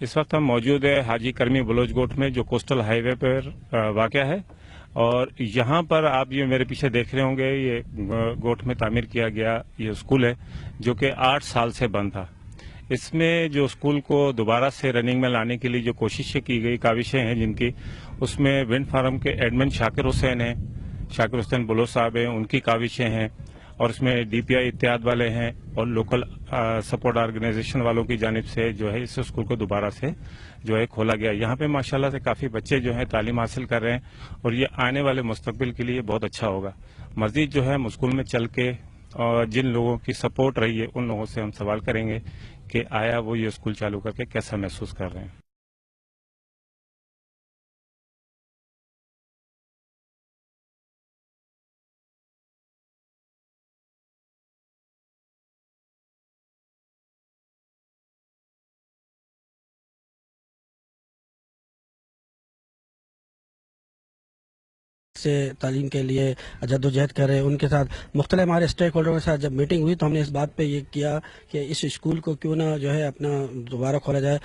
اس وقت ہم موجود ہے حاجی کرمی بلوچ گوٹ میں، جو کوسٹل ہائی وے پر واقع ہے، اور یہاں پر آپ یہ میرے پیچھے دیکھ رہے ہوں گے، یہ گوٹ میں تعمیر کیا گیا یہ اسکول ہے جو کہ 8 سال سے بند تھا۔ اس میں جو اسکول کو دوبارہ سے رننگ میں لانے کے لیے جو کوششیں کی گئی، کاوشیں ہیں جن کی، اس میں ونڈ فارم کے ایڈمن شاکر حسین بلوچ صاحب ہیں، ان کی کاوشیں ہیں، اور اس میں ڈی پی آئی اتحاد والے ہیں اور لوکل سپورٹ آرگنائزیشن والوں کی جانب سے جو ہے اس اسکول کو دوبارہ سے جو ہے کھولا گیا۔ یہاں پہ ماشاءاللہ سے کافی بچے جو ہیں تعلیم حاصل کر رہے ہیں، اور یہ آنے والے مستقبل کے لیے بہت اچھا ہوگا۔ مزید جو ہے ہم اسکول میں چل کے اور جن لوگوں کی سپورٹ رہی ہے ان لوگوں سے ہم سوال کریں گے کہ آیا وہ یہ اسکول چالو کر کے کیسا محسوس کر رہے ہیں۔ سے تعلیم کے لیے جدوجہد کر رہے ہیں، ان کے ساتھ مختلف ہمارے اسٹیک ہولڈر کے ساتھ جب میٹنگ ہوئی تو ہم نے اس بات پہ یہ کیا کہ اس اسکول کو کیوں نہ جو ہے اپنا دوبارہ کھولا جائے۔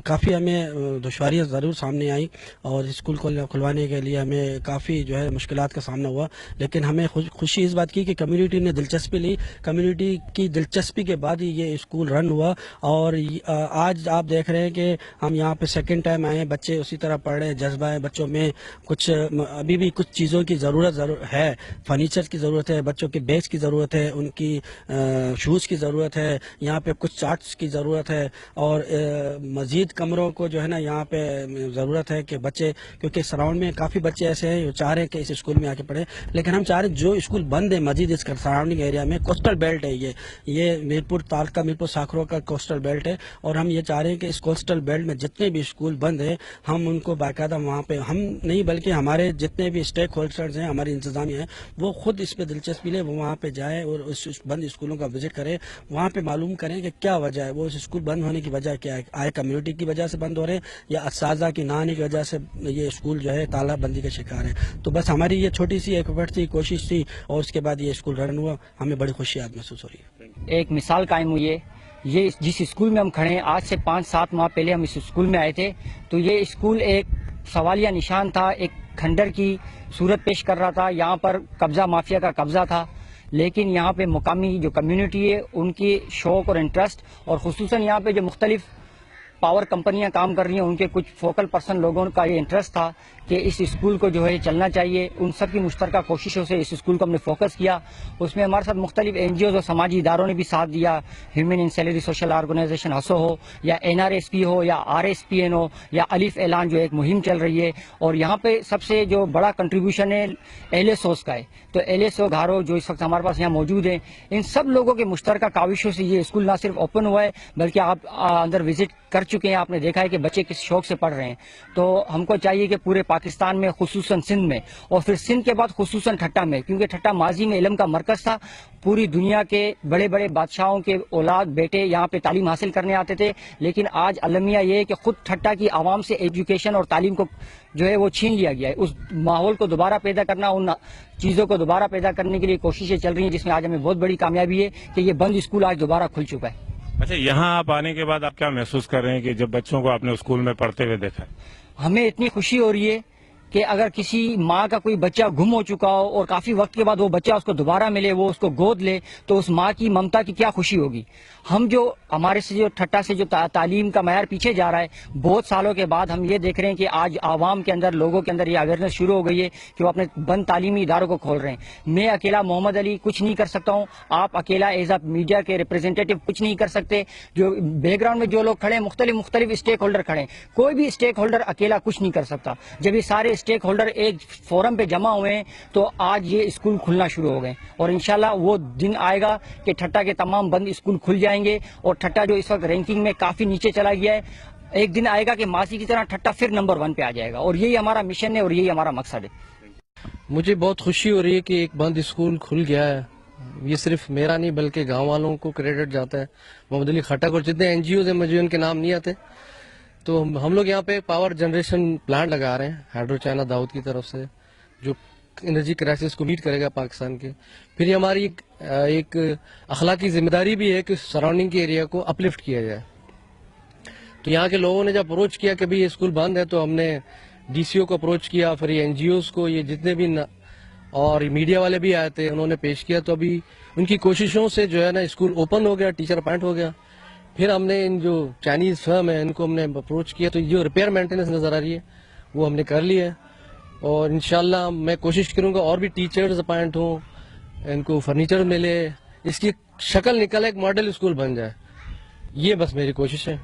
کافی ہمیں دشواریاں ضرور سامنے آئیں اور اسکول کو کھلوانے کے لیے ہمیں کافی جو ہے مشکلات کا سامنا ہوا، لیکن ہمیں خوشی اس بات کی کہ کمیونٹی نے دلچسپی لی۔ کمیونٹی کی دلچسپی کے بعد ہی یہ اسکول رن ہوا، اور آج آپ دیکھ رہے ہیں کہ ہم یہاں پہ سیکنڈ ٹائم آئے ہیں، بچے اسی طرح پڑھ رہے ہیں، جذبہ ہے بچوں میں، کچھ ابھی بھی کچھ چیزوں کی ضرورت ہے، فرنیچر کی ضرورت ہے، بچوں کے بیگس کی ضرورت ہے، ان کی شوز کی ضرورت ہے، یہاں پہ کچھ چارٹس کی ضرورت ہے، اور مزید کمروں کو جو ہے نا یہاں پہ ضرورت ہے کہ بچے، کیونکہ سراؤنڈ میں کافی بچے ایسے ہیں جو چاہ رہے ہیں کہ اس اسکول میں آ کے پڑھیں، لیکن ہم چاہ رہے ہیں جو اسکول بند ہے مزید اس سراؤنڈنگ ایریا میں، کوسٹل بیلٹ ہے یہ میرپور تالکہ میرپور ساکھرو کا کوسٹل بیلٹ ہے، اور ہم یہ چاہ رہے ہیں کہ اس کوسٹل بیلٹ میں جتنے بھی اسکول بند ہیں ہم ان کو باقاعدہ وہاں پہ، ہم نہیں بلکہ ہمارے جتنے بھی اسٹیک ہولڈرز ہیں، ہماری انتظامیہ ہیں، وہ خود اس پہ دلچسپی لے، وہ وہاں پہ جائے اور اس بند اسکولوں کا وزٹ کرے، وہاں پہ معلوم کریں کہ کیا وجہ ہے، وہ اس اسکول بند ہونے کی وجہ کیا ہے، آئے کمیونٹی کی وجہ سے بند ہو رہے ہیں یا اساتذہ کی نہ آنے کی وجہ سے یہ اسکول جو ہے تالہ بندی کا شکار ہے۔ تو بس ہماری یہ چھوٹی سی ایک ایفرٹ تھی، کوشش تھی، اور اس کے بعد یہ اسکول رن ہوا، ہمیں بڑی خوشی آج محسوس ہو رہی ہے۔ ایک مثال قائم ہوئی ہے، یہ جس اسکول میں ہم کھڑے ہیں، آج سے 5-7 ماہ پہلے ہم اس اسکول میں آئے تھے، تو یہ اسکول ایک سوالیہ نشان تھا، ایک کھنڈر کی صورت پیش کر رہا تھا، یہاں پر قبضہ مافیا کا قبضہ تھا، لیکن یہاں پہ مقامی جو کمیونٹی ہے ان کی شوق اور انٹرسٹ، اور خصوصاً یہاں پہ جو مختلف پاور کمپنیاں کام کر رہی ہیں ان کے کچھ فوکل پرسن لوگوں کا یہ انٹرسٹ تھا کہ اس اسکول کو جو ہے چلنا چاہیے، ان سب کی مشترکہ کوششوں سے اس اسکول کو ہم نے فوکس کیا۔ اس میں ہمارے ساتھ مختلف این جی اوز اور سماجی اداروں نے بھی ساتھ دیا، human and salary social organisation ہسو ہو، یا این آر ایس پی ہو، یا آر ایس پی این ہو، یا الف اعلان جو ایک مہم چل رہی ہے، اور یہاں پہ سب سے جو بڑا کنٹریبیوشن ہے ایل ایس اوز کا ہے، تو ایل ایس او گھارو جو اس وقت ہمارے پاس یہاں موجود ہیں، ان سب لوگوں کے مشترکہ کاوشوں سے یہ اسکول نہ صرف اوپن ہوا ہے بلکہ آپ اندر وزٹ کر چکے ہیں، آپ نے دیکھا ہے کہ بچے کس شوق سے پڑھ رہے ہیں۔ تو ہم کو چاہیے کہ پورے پاکستان میں، خصوصاً سندھ میں، اور پھر سندھ کے بعد خصوصاً ٹھٹا میں، کیونکہ ٹھٹا ماضی میں علم کا مرکز تھا، پوری دنیا کے بڑے بڑے بادشاہوں کے اولاد بیٹے یہاں پہ تعلیم حاصل کرنے آتے تھے، لیکن آج المیہ یہ ہے کہ خود ٹھٹا کی عوام سے ایجوکیشن اور تعلیم کو جو ہے وہ چھین لیا گیا ہے۔ اس ماحول کو دوبارہ پیدا کرنا، ان چیزوں کو دوبارہ پیدا کرنے کے لیے کوششیں چل رہی ہیں، جس میں آج ہمیں بہت بڑی کامیابی ہے کہ یہ بند اسکول آج دوبارہ کھل چکا ہے۔ اچھا، یہاں آپ آنے کے بعد آپ کیا محسوس کر رہے ہیں کہ جب بچوں کو آپ نے اسکول میں پڑھتے ہوئے دیکھا؟ ہمیں اتنی خوشی ہو رہی ہے کہ اگر کسی ماں کا کوئی بچہ گم ہو چکا ہو اور کافی وقت کے بعد وہ بچہ اس کو دوبارہ ملے، وہ اس کو گود لے، تو اس ماں کی ممتا کی کیا خوشی ہوگی۔ ہم جو ہمارے سے جو ٹھٹا سے جو تعلیم کا معیار پیچھے جا رہا ہے، بہت سالوں کے بعد ہم یہ دیکھ رہے ہیں کہ آج عوام کے اندر، لوگوں کے اندر یہ اویئرنیس شروع ہو گئی ہے کہ وہ اپنے بند تعلیمی اداروں کو کھول رہے ہیں۔ میں اکیلا محمد علی کچھ نہیں کر سکتا ہوں، آپ اکیلا ایز اے میڈیا کے ریپرزینٹیٹو کچھ نہیں کر سکتے، جو بیک گراؤنڈ میں جو لوگ کھڑے ہیں، مختلف اسٹیک ہولڈر کھڑے ہیں، کوئی بھی اسٹیک ہولڈر اکیلا کچھ نہیں کر سکتا۔ جب یہ سارے اسٹیک ہولڈر ایک فورم پہ جمع ہوئے ہیں تو آج یہ اسکول کھلنا شروع ہو گئے، اور انشاءاللہ وہ دن آئے گا کہ ٹھٹا کے تمام بند اسکول کھل جائیں گے، اور ٹھٹا جو اس وقت رینکنگ میں کافی نیچے چلا گیا ہے، ایک دن آئے گا کہ ماضی کی طرح ٹھٹا پھر نمبر 1 پہ آ جائے گا، اور یہی ہمارا مشن ہے اور یہی ہمارا مقصد ہے۔ مجھے بہت خوشی ہو رہی ہے کہ ایک بند اسکول کھل گیا ہے، یہ صرف میرا نہیں بلکہ گاؤں والوں کو کریڈٹ جاتا ہے، محمد علی خٹک اور جتنے این جی اوز ہیں، مجھے ان کے نام نہیں آتے۔ تو ہم لوگ یہاں پہ پاور جنریشن پلانٹ لگا رہے ہیں ہائیڈرو چائنا داؤد کی طرف سے، جو انرجی کرائسس کو میٹ کرے گا پاکستان کے۔ پھر یہ ہماری ایک اخلاقی ذمہ داری بھی ہے کہ سراؤنڈنگ کے ایریا کو اپلفٹ کیا جائے۔ تو یہاں کے لوگوں نے جب اپروچ کیا کہ بھئی یہ اسکول بند ہے تو ہم نے ڈی سی او کو اپروچ کیا, پھر یہ NGOs کو, یہ جتنے بھی اور میڈیا والے بھی آئے تھے, انہوں نے پیش کیا. تو ابھی ان کی کوششوں سے جو ہے نا اسکول اوپن ہو گیا, ٹیچر اپائنٹ ہو گیا. پھر ہم نے ان جو چائنیز فرم ہے ان کو ہم نے اپروچ کیا, تو جو ریپیئر مینٹیننس نظر آ رہی ہے وہ ہم نے کر لی ہے. اور انشاءاللہ میں کوشش کروں گا اور بھی ٹیچرز اپائنٹ ہوں, ان کو فرنیچر ملے, اس کی شکل نکل ایک ماڈل اسکول بن جائے. یہ بس میری کوشش ہے.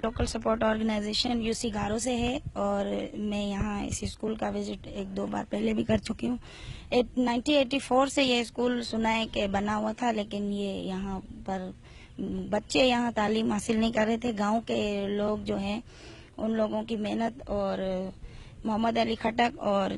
لوکل سپورٹ آرگنائزیشن UC گارو سے ہے, اور میں یہاں اس اسکول کا وزٹ 1-2 بار پہلے بھی کر چکی ہوں. 1984 سے یہ اسکول سنا ہے کہ بنا ہوا تھا, لیکن یہ یہاں پر بچے یہاں تعلیم حاصل نہیں کر رہے تھے. گاؤں کے لوگ جو ہیں ان لوگوں کی محنت اور محمد علی کھٹک اور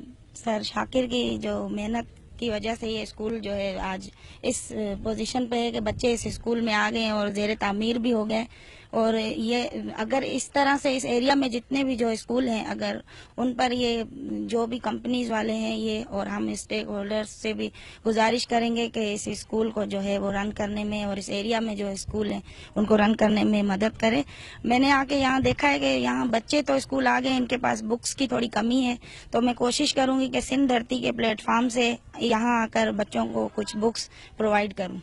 سر شاکر کی جو محنت کی وجہ سے یہ اسکول جو ہے آج اس پوزیشن پہ ہے کہ بچے اس اسکول میں آ گئے ہیں اور زیر تعمیر بھی ہو گئے. اور یہ اگر اس طرح سے اس ایریا میں جتنے بھی جو اسکول ہیں, اگر ان پر یہ جو بھی کمپنیز والے ہیں یہ, اور ہم اسٹیک ہولڈرز سے بھی گزارش کریں گے کہ اس اسکول کو جو ہے وہ رن کرنے میں, اور اس ایریا میں جو اسکول ہیں ان کو رن کرنے میں مدد کرے. میں نے آ کے یہاں دیکھا ہے کہ یہاں بچے تو اسکول آ گئے, ان کے پاس بکس کی تھوڑی کمی ہے, تو میں کوشش کروں گی کہ سندھ دھرتی کے پلیٹ فارم سے یہاں آ کر بچوں کو کچھ بکس پرووائڈ کروں.